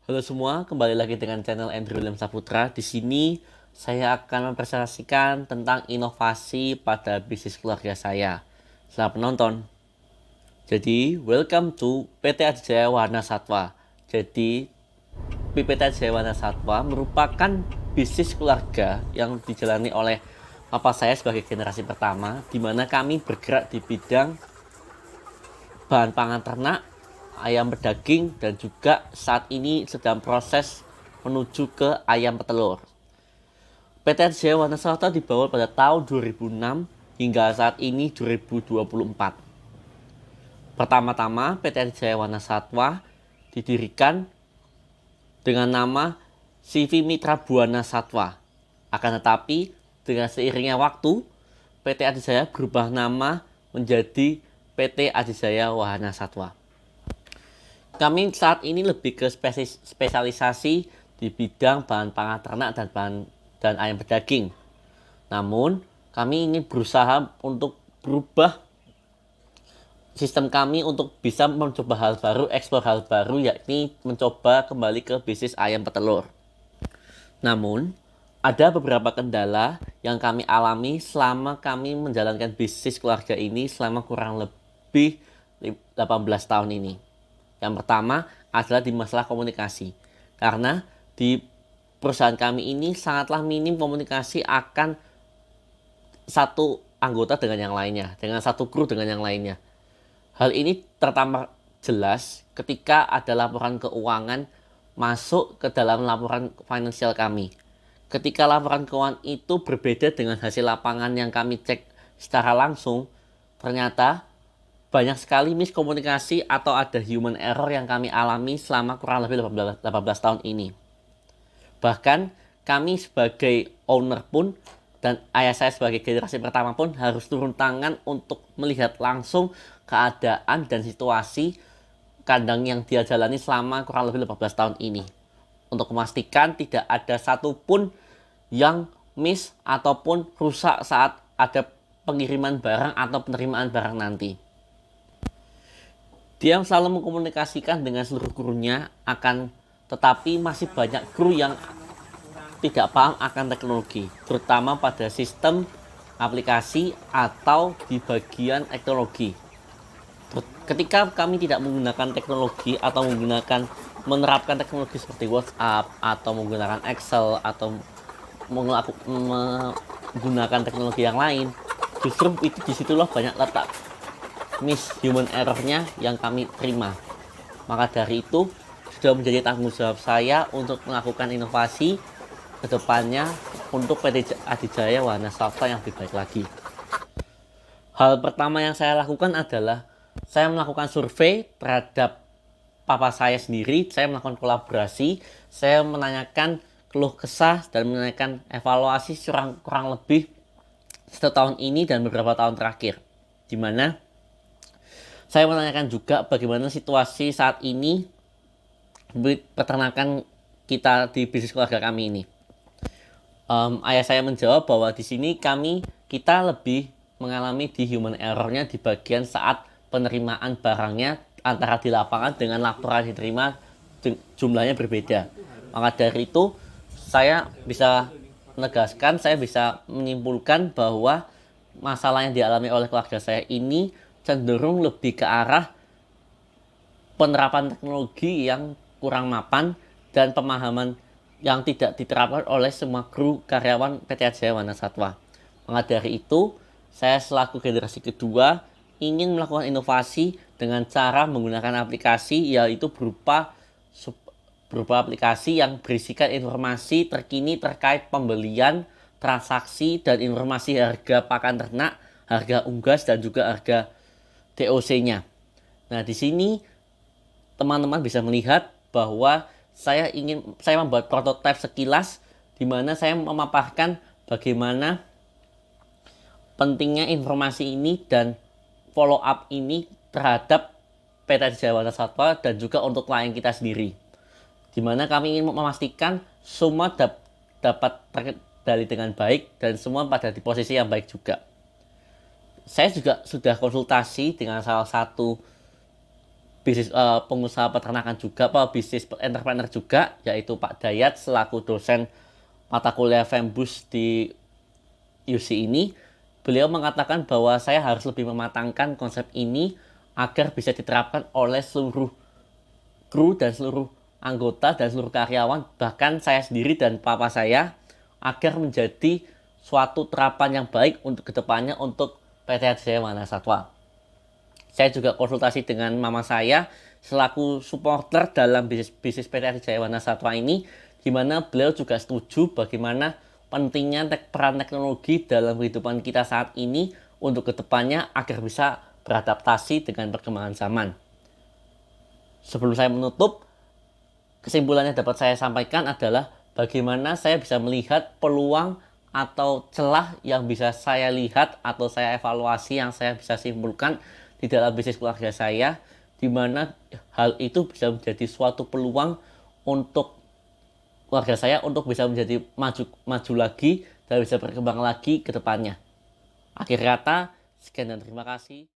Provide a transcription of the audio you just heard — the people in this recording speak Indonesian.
Halo semua, kembali lagi dengan channel Andrew William Saputra. Di sini saya akan mempresentasikan tentang inovasi pada bisnis keluarga saya. Selamat menonton. Jadi, welcome to PT Adijaya Warna Satwa. Jadi, PT Adijaya Warna Satwa merupakan bisnis keluarga yang dijalani oleh papa saya sebagai generasi pertama, di mana kami bergerak di bidang bahan pangan ternak, ayam pedaging, dan juga saat ini sedang proses menuju ke ayam petelur. PT Adijaya Warna Satwa dibangun pada tahun 2006 hingga saat ini 2024. Pertama-tama PT Adijaya Warna Satwa didirikan dengan nama CV Mitra Buana Satwa. Akan tetapi dengan seiringnya waktu, PT Adijaya berubah nama menjadi PT Adijaya Wahana Satwa. Kami saat ini lebih ke spesialisasi di bidang bahan pangan ternak dan ayam pedaging. Namun, kami ingin berusaha untuk berubah sistem kami untuk bisa mencoba hal baru, eksplor hal baru, yakni mencoba kembali ke bisnis ayam petelur. Namun, ada beberapa kendala yang kami alami selama kami menjalankan bisnis keluarga ini selama kurang lebih 18 tahun ini. Yang pertama adalah di masalah komunikasi. Karena di perusahaan kami ini sangatlah minim komunikasi akan satu anggota dengan yang lainnya, dengan satu kru dengan yang lainnya. Hal ini tertampak jelas ketika ada laporan keuangan masuk ke dalam laporan finansial kami. Ketika laporan keuangan itu berbeda dengan hasil lapangan yang kami cek secara langsung, ternyata banyak sekali miskomunikasi atau ada human error yang kami alami selama kurang lebih 18 tahun ini. Bahkan kami sebagai owner pun dan ayah saya sebagai generasi pertama pun harus turun tangan untuk melihat langsung keadaan dan situasi kandang yang dia jalani selama kurang lebih 18 tahun ini. Untuk memastikan tidak ada satupun yang miss ataupun rusak saat ada pengiriman barang atau penerimaan barang nanti. Dia selalu mengkomunikasikan dengan seluruh krunya, tetapi masih banyak kru yang tidak paham akan teknologi, terutama pada sistem aplikasi atau di bagian teknologi. Ketika kami tidak menggunakan teknologi atau menerapkan teknologi seperti WhatsApp atau menggunakan Excel atau menggunakan teknologi yang lain, justru itu disitulah banyak letak human error-nya yang kami terima. Maka dari itu sudah menjadi tanggung jawab saya untuk melakukan inovasi ke depannya untuk PT Adijaya Warna Satwa yang lebih baik lagi. Hal pertama yang saya lakukan adalah saya melakukan survei terhadap papa saya sendiri. Saya melakukan kolaborasi, saya menanyakan keluh kesah dan menanyakan evaluasi kurang lebih 1 tahun ini dan beberapa tahun terakhir, di mana saya menanyakan juga bagaimana situasi saat ini peternakan kita di bisnis keluarga kami ini. Ayah saya menjawab bahwa di sini kita lebih mengalami di human error-nya di bagian saat penerimaan barangnya antara di lapangan dengan laporan diterima jumlahnya berbeda. Maka dari itu saya bisa menegaskan, saya bisa menyimpulkan bahwa masalah yang dialami oleh keluarga saya ini cenderung lebih ke arah penerapan teknologi yang kurang mapan dan pemahaman yang tidak diterapkan oleh semua kru karyawan PT Adijaya Warna Satwa. Maka dari itu, saya selaku generasi kedua ingin melakukan inovasi dengan cara menggunakan aplikasi, yaitu berupa aplikasi yang berisikan informasi terkini terkait pembelian, transaksi, dan informasi harga pakan ternak, harga unggas, dan juga harga TOC-nya. Nah, di sini teman-teman bisa melihat bahwa saya membuat prototipe sekilas di mana saya memaparkan bagaimana pentingnya informasi ini dan follow up ini terhadap PT Adijaya Warna Satwa dan juga untuk klien kita sendiri. Di mana kami ingin memastikan semua dapat terkendali dengan baik dan semua pada di posisi yang baik juga. Saya juga sudah konsultasi dengan salah satu pengusaha peternakan juga, bisnis entrepreneur juga, yaitu Pak Dayat selaku dosen mata kuliah Fembus di UC ini. Beliau mengatakan bahwa saya harus lebih mematangkan konsep ini agar bisa diterapkan oleh seluruh kru dan seluruh anggota dan seluruh karyawan, bahkan saya sendiri dan papa saya, agar menjadi suatu terapan yang baik untuk kedepannya untuk PT Adijaya Wana Satwa. Saya juga konsultasi dengan mama saya selaku supporter dalam bisnis PT Adijaya Wana Satwa ini, di mana beliau juga setuju bagaimana pentingnya peran teknologi dalam kehidupan kita saat ini untuk kedepannya agar bisa beradaptasi dengan perkembangan zaman. Sebelum saya menutup, kesimpulannya dapat saya sampaikan adalah bagaimana saya bisa melihat peluang atau celah yang bisa saya lihat atau saya evaluasi, yang saya bisa simpulkan di dalam bisnis keluarga saya, di mana hal itu bisa menjadi suatu peluang untuk keluarga saya untuk bisa menjadi maju lagi dan bisa berkembang lagi ke depannya. Akhir kata, sekian dan terima kasih.